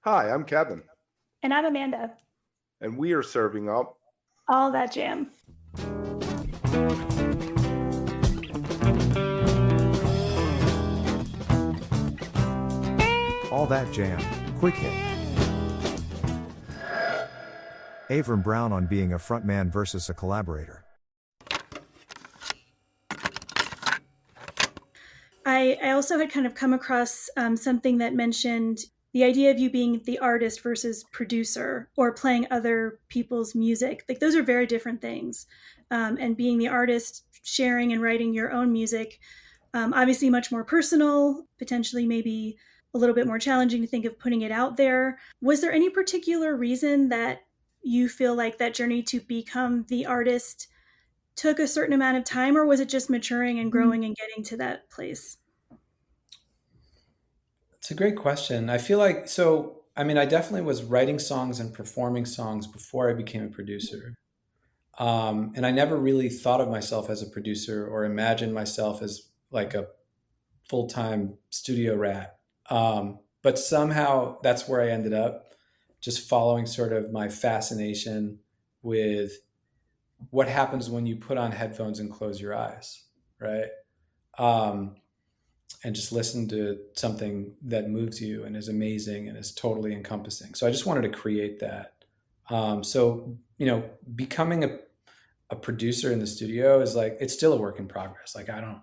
Hi, I'm Kevin, And I'm Amanda. and we are serving up All that jam. All That Jam, Quick Hit. Avram Brown on being a frontman versus a collaborator. I also had kind of come across something that mentioned the idea of you being the artist versus producer or playing other people's music. Like those are very different things. And being the artist, sharing and writing your own music, obviously much more personal, potentially maybe a little bit more challenging to think of putting it out there. Was there any particular reason that you feel like that journey to become the artist took a certain amount of time, or was it just maturing and growing and getting to that place? It's a great question. I feel like I definitely was writing songs and performing songs before I became a producer. And I never really thought of myself as a producer or imagined myself as like a full-time studio rat. But somehow that's where I ended up, just following sort of my fascination with what happens when you put on headphones and close your eyes, right? Um, and just listen to something that moves you and is amazing and is totally encompassing. So I just wanted to create that. Becoming a producer in the studio is like, it's still a work in progress. Like, I don't,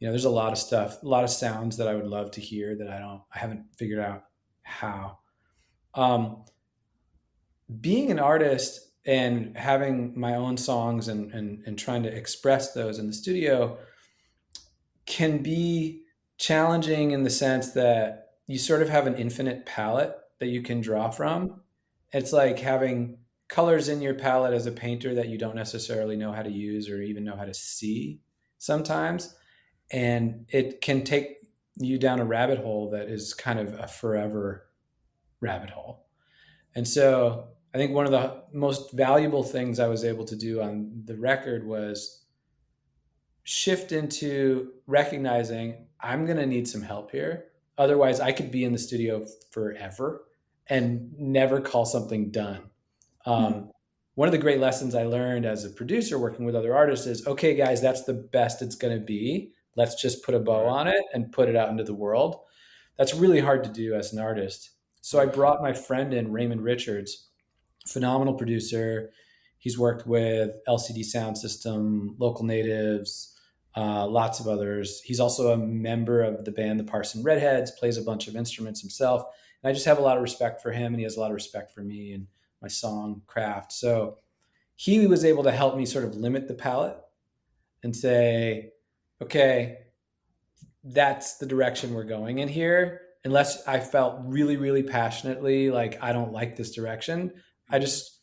there's a lot of stuff, a lot of sounds that I would love to hear that I haven't figured out how. Um, Being an artist and having my own songs and trying to express those in the studio can be challenging in the sense that you sort of have an infinite palette that you can draw from. It's like having colors in your palette as a painter that you don't necessarily know how to use or even know how to see sometimes. And it can take you down a rabbit hole that is kind of a forever rabbit hole. And so I think one of the most valuable things I was able to do on the record was shift into recognizing I'm going to need some help here. Otherwise, I could be in the studio forever and never call something done. Mm-hmm. One of the great lessons I learned as a producer working with other artists is, okay, guys, that's the best it's going to be. Let's just put a bow on it and put it out into the world. That's really hard to do as an artist. So I brought my friend in, Raymond Richards, phenomenal producer. He's worked with LCD Sound System, Local Natives, lots of others. He's also a member of the band the Parson Redheads, plays a bunch of instruments himself. And I just have a lot of respect for him, and he has a lot of respect for me and my song craft. So he was able to help me sort of limit the palette and say, okay, that's the direction we're going in here. Unless I felt really, really passionately like I don't like this direction, I just,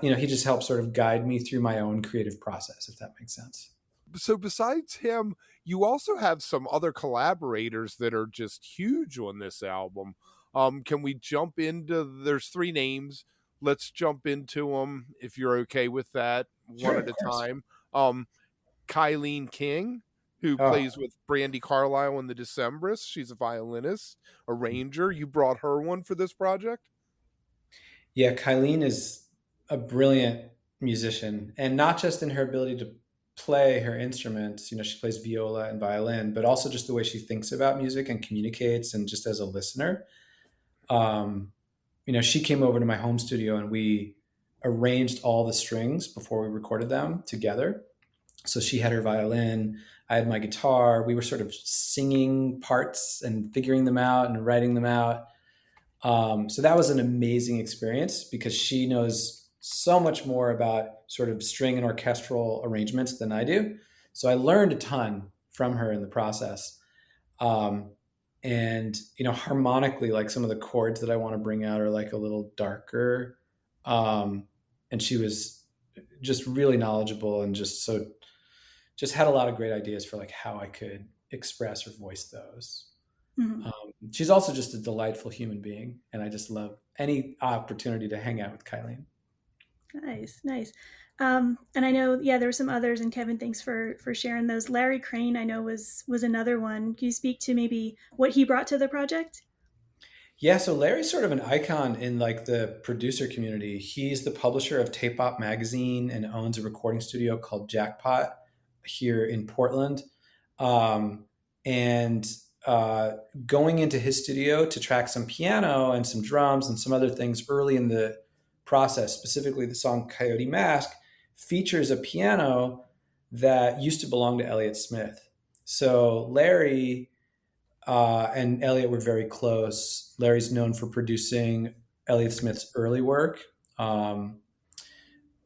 he just helped sort of guide me through my own creative process, if that makes sense. So besides him, you also have some other collaborators that are just huge on this album. Can we jump into? There's three names. Let's jump into them if you're okay with that, one Sure, at of a course. time. Kylene King, who Oh, plays with Brandy Carlisle in the Decemberists. She's a violinist, arranger. You brought her one for this project. yeah, Kylene is a brilliant musician, and not just in her ability to play her instruments. She plays viola and violin, but also just the way she thinks about music and communicates, and just as a listener. Um, she came over to my home studio and we arranged all the strings before we recorded them together. So she had her violin, I had my guitar. We were sort of singing parts and figuring them out and writing them out. So that was an amazing experience because she knows so much more about sort of string and orchestral arrangements than I do. So I learned a ton from her in the process. Um, and harmonically, like some of the chords that I want to bring out are like a little darker. And she was just really knowledgeable and just had a lot of great ideas for like how I could express or voice those. Mm-hmm. She's also just a delightful human being, and I just love any opportunity to hang out with Kylene. Nice, nice. And I know, yeah, there were some others, and Kevin, thanks for sharing those. Larry Crane, I know was another one. Can you speak to maybe what he brought to the project? Yeah, so Larry's sort of an icon in like the producer community. He's the publisher of Tape Op magazine and owns a recording studio called Jackpot here in Portland. Um, and uh, Going into his studio to track some piano and some drums and some other things early in the process, specifically the song Coyote Mask, features a piano that used to belong to Elliott Smith. So Larry and Elliott were very close. Larry's known for producing Elliott Smith's early work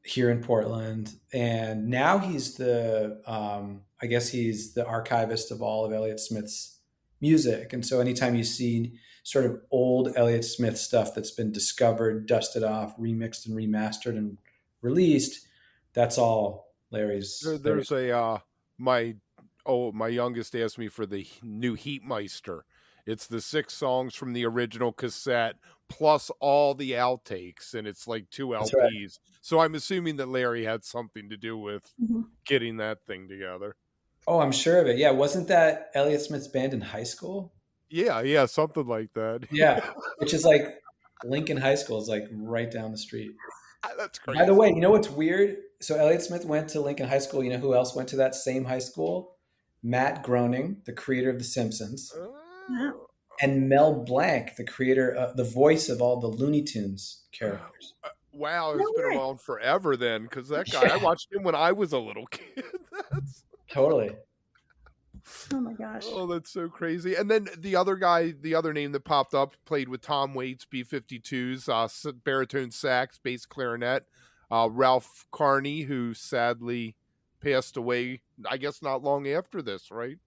here in Portland, and now he's I guess he's the archivist of all of Elliott Smith's music. And so, anytime you see sort of old Elliott Smith stuff that's been discovered, dusted off, remixed, and remastered and released, that's all Larry's. There's a my youngest asked me for the new Heatmeister. It's the 6 songs from the original cassette plus all the outtakes, and it's like 2 LPs. Right. So I'm assuming that Larry had something to do with getting that thing together. Oh, I'm sure of it. Yeah, wasn't that Elliott Smith's band in high school? Yeah, something like that. Yeah, which is like Lincoln High School is like right down the street. That's crazy. By the way, you know what's weird? So Elliott Smith went to Lincoln High School. You know who else went to that same high school? Matt Groening, the creator of The Simpsons. And Mel Blanc, the creator, the voice of all the Looney Tunes characters. Wow, it's been around forever then, because that guy, I watched him when I was a little kid. Totally. Oh my gosh. Oh, that's so crazy. And then the other guy, the other name that popped up, played with Tom Waits, B-52s, baritone sax, bass clarinet, Ralph Carney, who sadly passed away, I guess not long after this, right?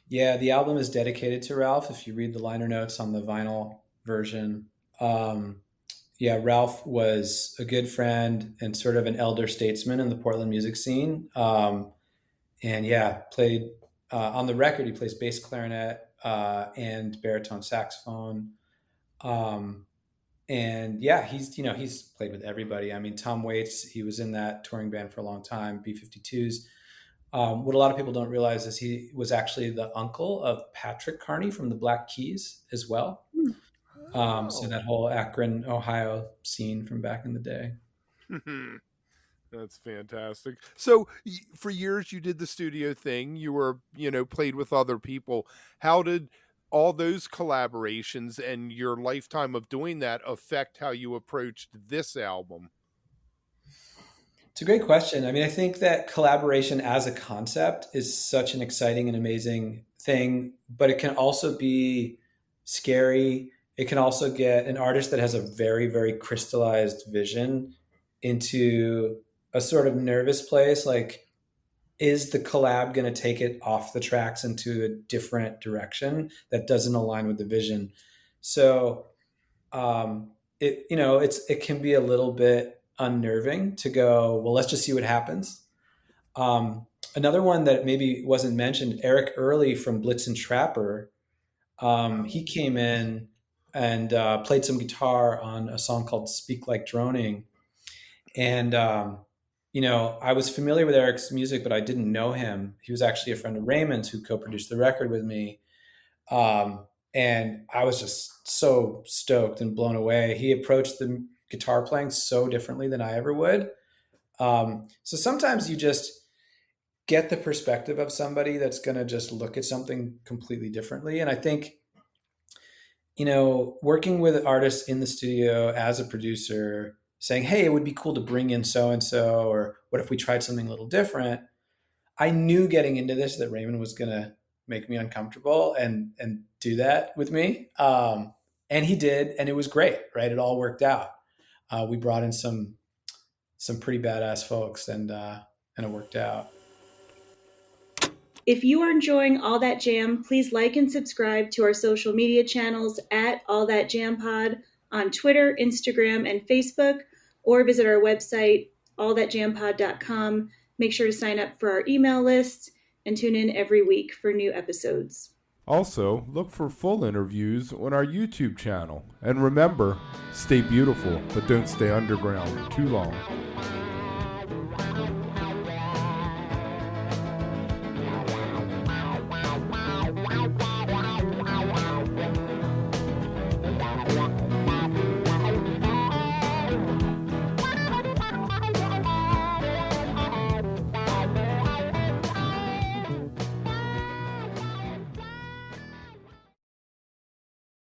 Yeah, the album is dedicated to Ralph. If you read the liner notes on the vinyl version, Ralph was a good friend and sort of an elder statesman in the Portland music scene. Played on the record. He plays bass clarinet and baritone saxophone. He's played with everybody. I mean, Tom Waits, he was in that touring band for a long time, B-52s. What a lot of people don't realize is he was actually the uncle of Patrick Carney from the Black Keys as well. So that whole Akron, Ohio scene from back in the day. That's fantastic. So for years you did the studio thing. You were, played with other people. How did all those collaborations and your lifetime of doing that affect how you approached this album? It's a great question. I mean, I think that collaboration as a concept is such an exciting and amazing thing, but it can also be scary. It can also get an artist that has a very, very crystallized vision into a sort of nervous place. Like, is the collab going to take it off the tracks into a different direction that doesn't align with the vision? So, it can be a little bit unnerving to go, well, let's just see what happens. Another one that maybe wasn't mentioned, Eric Early from Blitz and Trapper. He came in and played some guitar on a song called Speak Like Droning. And, I was familiar with Eric's music, but I didn't know him. He was actually a friend of Raymond's who co-produced the record with me. And I was just so stoked and blown away. He approached the guitar playing so differently than I ever would. So sometimes you just get the perspective of somebody that's going to just look at something completely differently. And I think, working with artists in the studio as a producer, saying, hey, it would be cool to bring in so-and-so, or what if we tried something a little different? I knew getting into this that Raymond was going to make me uncomfortable and do that with me. And he did, and it was great, right? It all worked out. We brought in some pretty badass folks, and it worked out. If you are enjoying All That Jam, please like and subscribe to our social media channels at All That Jam Pod on Twitter, Instagram, and Facebook, or visit our website, allthatjampod.com. Make sure to sign up for our email list and tune in every week for new episodes. Also, look for full interviews on our YouTube channel. And remember, stay beautiful, but don't stay underground too long.